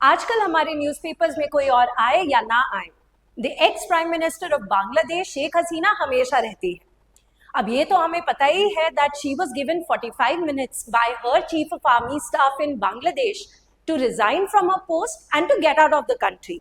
आजकल हमारे न्यूज़पेपर्स में कोई और आए या ना आए, the ex prime minister of Bangladesh Sheikh Hasina हमेशा रहती है। अब ये तो हमें पता ही है that she was given 45 minutes by her chief of army staff in Bangladesh to resign from her post and to get out of the country.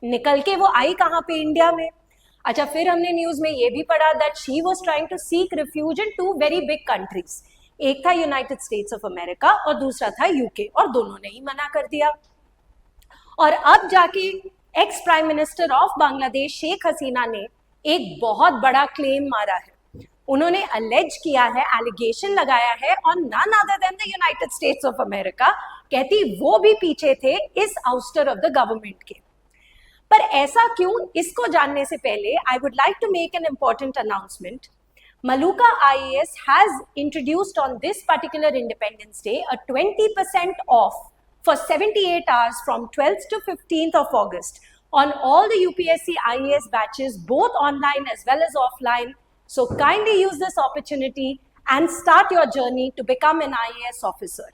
निकल के वो आई कहाँ पे? इंडिया में। अच्छा, फिर हमने न्यूज में ये भी पढ़ा that she was trying to seek refuge in two very big countries. एक था यूनाइटेड स्टेट्स ऑफ अमेरिका और दूसरा था यूके, और दोनों ने ही मना कर दिया। और अब जाके ex prime minister of Bangladesh Sheikh Hasina ने एक बहुत बड़ा क्लेम मारा है। उन्होंने अलेज किया है, एलिगेशन लगाया है on none other than the United States of America. कहती वो भी पीछे थे इस आउस्टर ऑफ द गवर्नमेंट के। पर ऐसा क्यों, इसको जानने से पहले I would like to make an important announcement. Maluka IAS has introduced on this particular Independence Day a 20% off for 78 hours from 12th to 15th of August on all the UPSC IAS batches, both online as well as offline. So kindly use this opportunity and start your journey to become an IAS officer.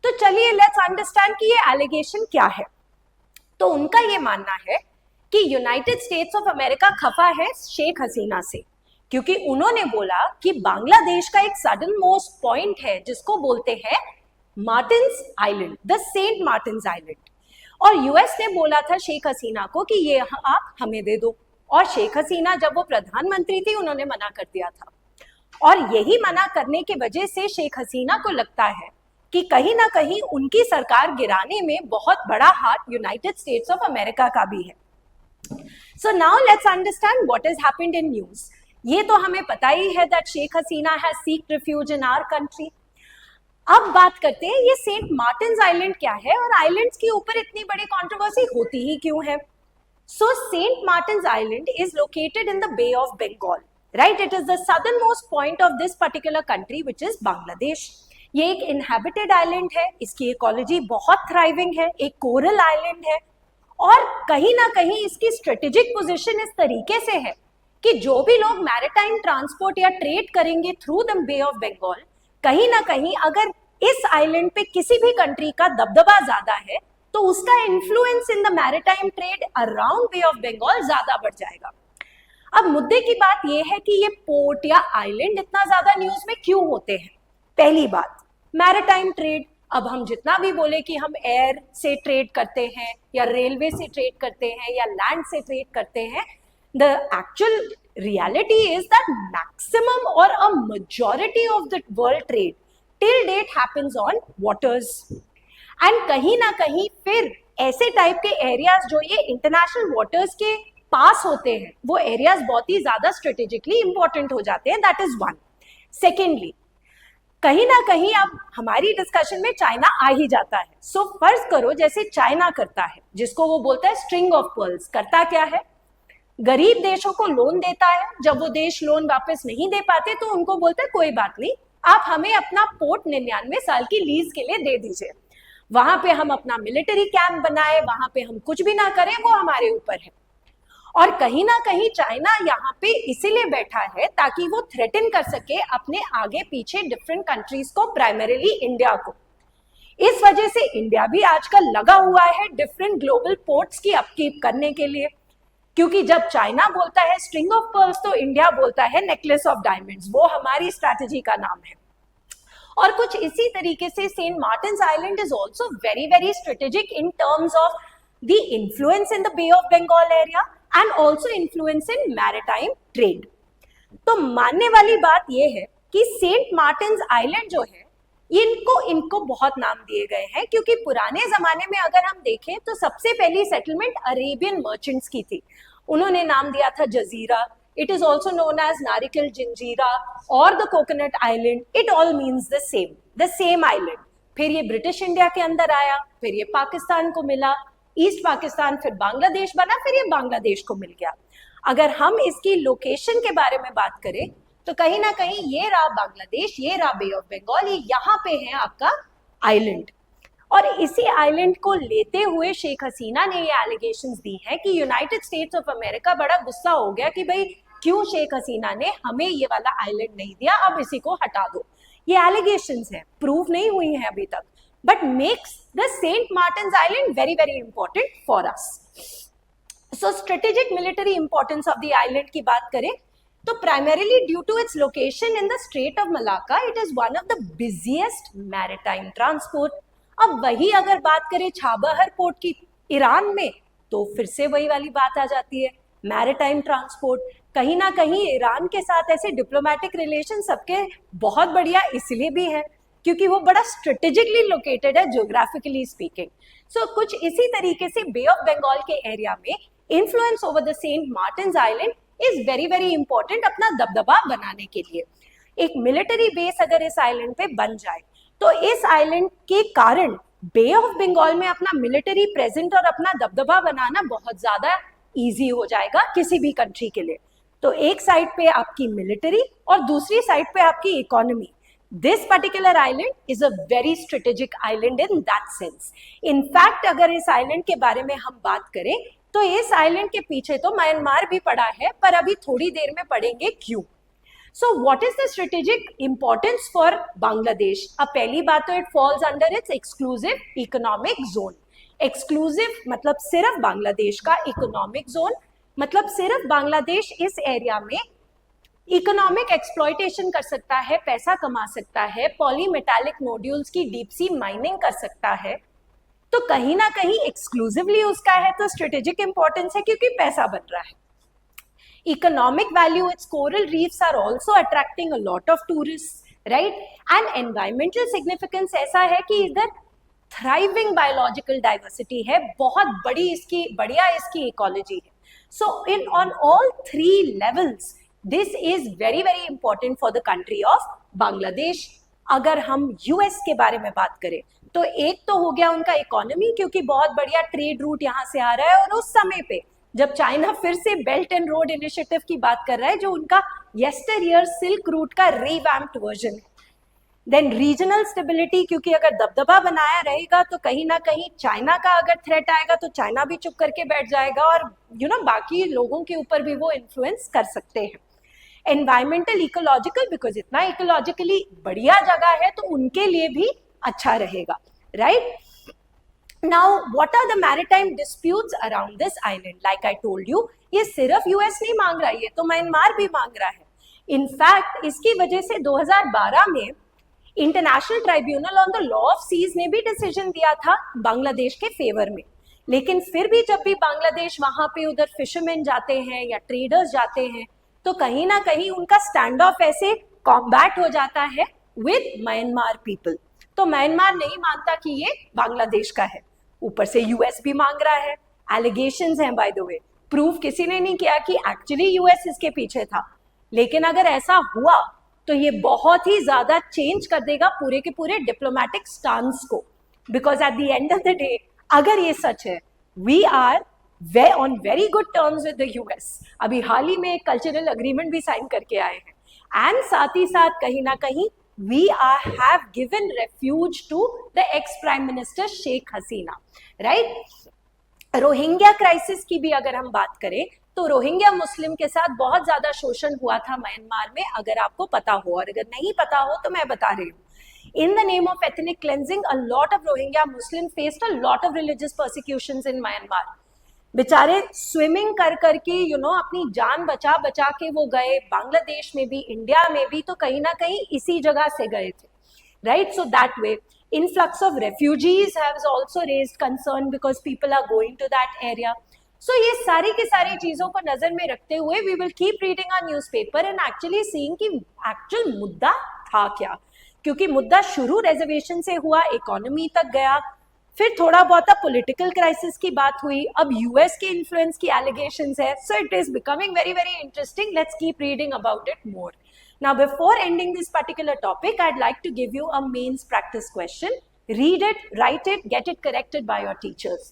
तो चलिए let's understand कि ये allegation क्या है। तो उनका ये मानना है कि यूनाइटेड स्टेट्स ऑफ अमेरिका खफा है शेख हसीना से, क्योंकि उन्होंने बोला कि बांग्लादेश का एक सडन मोस्ट पॉइंट है जिसको बोलते हैं Martin's island, the saint Martin's island. और यूएस ने बोला था शेख हसीना को कि ये आप हमें दे दो, और शेख हसीना जब वो प्रधानमंत्री थी उन्होंने मना कर दिया था। और यही मना करने की वजह से शेख हसीना को लगता है कि कहीं ना कहीं उनकी सरकार गिराने में बहुत बड़ा हाथ यूनाइटेड स्टेट्स ऑफ अमेरिका का भी है। So now let's understand what is happened in news. ये तो हमें पता ही है that Sheikh Hasina has seeked refuge in our country. अब बात करते हैं ये सेंट मार्टिन्स आइलैंड क्या है और आइलैंड्स के ऊपर इतनी बड़ी कंट्रोवर्सी होती ही क्यों है। So saint Martin's island is located in the bay of Bengal, right? It is the southern most point of this particular country which is Bangladesh. ये एक इनहेबिटेड आइलैंड है, इसकी इकोलॉजी बहुत थ्राइविंग है, एक कोरल आइलैंड है, और कहीं ना कहीं इसकी स्ट्रेटेजिक पोजिशन इस तरीके से है कि जो भी लोग मैरिटाइम ट्रांसपोर्ट या ट्रेड करेंगे through the bay of Bengal, कहीं ना कहीं अगर इस आइलैंड पे किसी भी कंट्री का दबदबा ज्यादा है तो उसका influence in the maritime trade around bay of Bengal ज्यादा बढ़ जाएगा। अब मुद्दे की बात यह है कि ये पोर्ट या आइलैंड इतना ज्यादा न्यूज में क्यों होते हैं। पहली बात, मैरिटाइम ट्रेड। अब हम जितना भी बोले कि हम एयर से ट्रेड करते हैं या रेलवे से ट्रेड करते हैं या लैंड से ट्रेड करते हैं, the actual reality is that maximum or a majority of the world trade till date happens on waters, and कहीं ना कहीं फिर ऐसे टाइप के एरियाज जो ये इंटरनेशनल वाटर्स के पास होते हैं वो एरियाज बहुत ही ज्यादा स्ट्रेटेजिकली इंपॉर्टेंट हो जाते हैं। That is one. सेकेंडली, कहीं ना कहीं अब हमारी डिस्कशन में चाइना आ ही जाता है। सो फर्ज करो जैसे चाइना करता है, जिसको वो बोलता है स्ट्रिंग ऑफ पर्ल्स। करता क्या है? गरीब देशों को लोन देता है, जब वो देश लोन वापस नहीं दे पाते तो उनको बोलता है कोई बात नहीं, आप हमें अपना पोर्ट 99 साल की लीज के लिए दे दीजिए, वहां पे हम अपना मिलिट्री कैंप बनाए, वहां पे हम कुछ भी ना करें, वो हमारे ऊपर है। और कहीं ना कहीं चाइना यहाँ पे इसीलिए बैठा है ताकि वो थ्रेटन कर सके अपने आगे पीछे डिफरेंट कंट्रीज को, प्राइमरीली इंडिया को। इस वजह से इंडिया भी आजकल लगा हुआ है डिफरेंट ग्लोबल पोर्ट्स की अपकीप करने के लिए, क्योंकि जब चाइना बोलता है स्ट्रिंग ऑफ पर्ल्स तो इंडिया बोलता है नेकलेस ऑफ डायमंड्स। वो हमारी स्ट्रैटेजी का नाम है। और कुछ इसी तरीके से saint Martin's island is also very very strategic in terms of the influence in the bay of Bengal area and also influence in maritime trade. तो मानने वाली बात यह है कि सेंट मार्टिन्स आइलैंड जो है इनको बहुत नाम दिए गए हैं, क्योंकि पुराने जमाने में अगर हम देखें तो सबसे पहली सेटलमेंट अरेबियन मर्चेंट्स की थी। उन्होंने नाम दिया था Jazira. It is also known as Narikel Janjira और the coconut island. It all means the same island. फिर ये ब्रिटिश इंडिया के अंदर आया, फिर ये पाकिस्तान को मिला, ईस्ट पाकिस्तान, फिर बांग्लादेश बना, फिर ये बांग्लादेश को मिल गया। अगर हम इसकी लोकेशन के बारे में बात करें तो कहीं ना कहीं ये रहा बांग्लादेश, ये रहा बे ऑफ बंगाल, ये यहाँ पे है आपका आइलैंड। और इसी आइलैंड को लेते हुए शेख हसीना ने ये एलिगेशंस दी हैं कि यूनाइटेड स्टेट्स ऑफ अमेरिका बड़ा गुस्सा हो गया कि भाई क्यों शेख हसीना ने हमें ये वाला आइलैंड नहीं दिया, अब इसी को हटा दो। ये एलिगेशंस हैं, प्रूव नहीं हुई हैं अभी तक। but makes the Saint Martin's Island very very important for us. So strategic military importance of the island की बात करें तो primarily due to its location in the Strait of Malacca, it is one of the busiest maritime transport. अब वही अगर बात करें Chabahar port की ईरान में, तो फिर से वही वाली बात आ जाती है, मैरिटाइम ट्रांसपोर्ट. कहीं ना कहीं ईरान के साथ ऐसे डिप्लोमेटिक रिलेशन सबके बहुत बढ़िया इसलिए भी है क्योंकि वो बड़ा स्ट्रेटेजिकली लोकेटेड है ज्योग्राफिकली स्पीकिंग. सो कुछ इसी तरीके से बे ऑफ बंगाल के एरिया में influence over the saint Martin's island is very very important अपना दबदबा बनाने के लिए. एक मिलिट्री बेस अगर इस आइलैंड पे बन जाए तो इस आइलैंड के कारण बे ऑफ बंगाल में अपना मिलिट्री प्रेजेंट और अपना दबदबा बनाना बहुत ज्यादा इजी हो जाएगा किसी भी कंट्री के लिए. तो एक साइड पे आपकी मिलिट्री और दूसरी साइड पे आपकी economy. This particular island is a very strategic island in that sense. In fact अगर इस आइलैंड के बारे में हम बात करें तो इस आइलैंड के पीछे तो म्यांमार भी पड़ा है, पर अभी थोड़ी देर में पढ़ेंगे क्यों. So what is the strategic importance for Bangladesh. अब पहली बात तो it falls under its exclusive economic zone. Exclusive मतलब सिर्फ बांग्लादेश का, इकोनॉमिक जोन मतलब सिर्फ बांग्लादेश इस एरिया में इकोनॉमिक एक्सप्लॉयटेशन कर सकता है, पैसा कमा सकता है, पॉलीमेटालिक नोड्यूल्स की डीप सी माइनिंग कर सकता है. तो कहीं ना कहीं एक्सक्लूसिवली उसका है तो स्ट्रेटेजिक इंपॉर्टेंस है क्योंकि पैसा बन रहा है. Economic value, it's coral reefs are also attracting a lot of tourist, right. And environmental significance ऐसा है कि इधर थ्राइविंग बायोलॉजिकल डाइवर्सिटी है, बहुत बड़ी इसकी बढ़िया इसकी इकोलॉजी है. So in on all 3 levels this is very very important for the country of Bangladesh. अगर हम यूएस के बारे में बात करें तो एक तो हो गया उनका इकोनॉमी क्योंकि बहुत बढ़िया ट्रेड रूट यहाँ से आ रहा है, और उस समय पे जब चाइना फिर से बेल्ट एंड रोड इनिशिएटिव की बात कर रहा है जो उनका येस्टरईयर सिल्क रूट का रिवैम्प्ड वर्जन है. देन रीजनल स्टेबिलिटी, क्योंकि अगर दबदबा बनाया रहेगा तो कहीं ना कहीं चाइना का अगर थ्रेट आएगा तो चाइना भी चुप करके बैठ जाएगा और बाकी लोगों के ऊपर भी वो इन्फ्लुएंस कर सकते हैं. एनवायरमेंटल इकोलॉजिकल, बिकॉज इतना इकोलॉजिकली बढ़िया जगह है तो उनके लिए भी अच्छा रहेगा, right. Now what are the maritime disputes around this island. Like I told you, ये सिर्फ यूएस नहीं मांग रहा है, ये तो म्यांमार भी मांग रहा है. इनफैक्ट इसकी वजह से 2012 में international tribunal on the law of seas ने भी डिसीजन दिया था बांग्लादेश के फेवर में. लेकिन फिर भी जब भी बांग्लादेश वहां पे उधर फिशरमैन जाते हैं या ट्रेडर्स जाते हैं तो कहीं ना कहीं उनका स्टैंड ऑफ ऐसे कॉम्बैट हो जाता है विद म्यांमार पीपल. तो म्यांमार नहीं मानता कि ये बांग्लादेश का है, ऊपर से यूएस भी मांग रहा है. एलिगेशंस हैं बाय द वे, प्रूफ किसी ने नहीं किया कि एक्चुअली यूएस इसके पीछे था. लेकिन अगर ऐसा हुआ तो ये बहुत ही ज्यादा चेंज कर देगा पूरे के पूरे डिप्लोमेटिक स्टांस को. Because at the end of the day अगर ये सच है, we are on very good terms with the US. अभी हाल ही में एक कल्चरल अग्रीमेंट भी साइन करके आए हैं. एंड साथ ही साथ कहीं ना कहीं we have given refuge to the ex-prime minister Sheikh Hasina, right? Rohingya crisis की भी अगर हम बात करें तो रोहिंग्या मुस्लिम के साथ बहुत ज्यादा शोषण हुआ था म्यांमार में, अगर आपको पता हो, और अगर नहीं पता हो तो मैं बता रही हूँ. In the name of ethnic cleansing, a lot of Rohingya Muslims faced a lot of religious persecutions in Myanmar. बेचारे स्विमिंग कर करके अपनी जान बचा बचा के वो गए, बांग्लादेश में भी इंडिया में भी, तो कहीं ना कहीं इसी जगह से गए थे, right. So that way influx of refugees has also raised concern because people are going to that area. So ये सारी की सारी चीजों को नजर में रखते हुए we will keep reading our newspaper and actually seeing कि actual मुद्दा था क्या. क्योंकि मुद्दा शुरू रिजर्वेशन से हुआ, इकोनॉमी तक गया, फिर थोड़ा बहुत पॉलिटिकल क्राइसिस की बात हुई, अब यूएस के इन्फ्लुएंस की एलिगेशंस है. So it is becoming very very interesting. Let's keep reading about it more. Now, before ending this particular topic, I'd like to give you a mains practice question. Read it, write it, get it corrected by your teachers.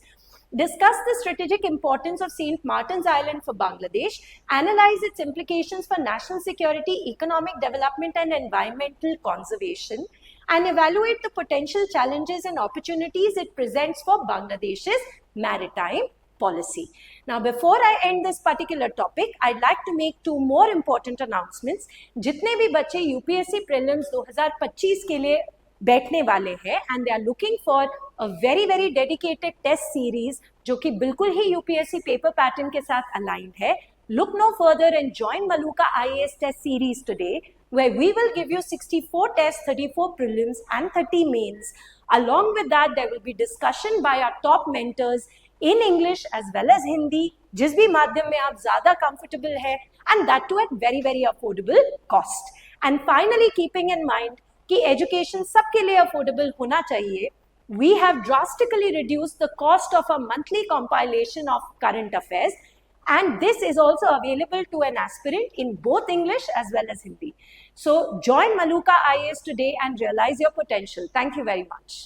Discuss the strategic importance of St. Martin's Island for Bangladesh. Analyze its implications for national security, economic development, and environmental conservation. And evaluate the potential challenges and opportunities it presents for Bangladesh's maritime policy. Now, before I end this particular topic, I'd like to make 2 more important announcements. जितने भी बच्चे UPSC prelims 2025 के लिए बैठने वाले हैं and they are looking for a very very dedicated test series जो कि बिल्कुल ही यूपीएससी पेपर पैटर्न के साथ अलाइंड है. Look no further and join Maluka IAS test series today, where we will give you 64 tests, 34 prelims and 30 mains. Along with that, there will be discussion by our top mentors in English as well as Hindi, जिस भी माध्यम में आप ज़्यादा comfortable है, and that too at very very affordable cost. And finally, keeping in mind कि education सबके लिए affordable होना चाहिए, we have drastically reduced the cost of a monthly compilation of current affairs. And this is also available to an aspirant in both English as well as Hindi. So join Maluka IAS today and realize your potential. Thank you very much.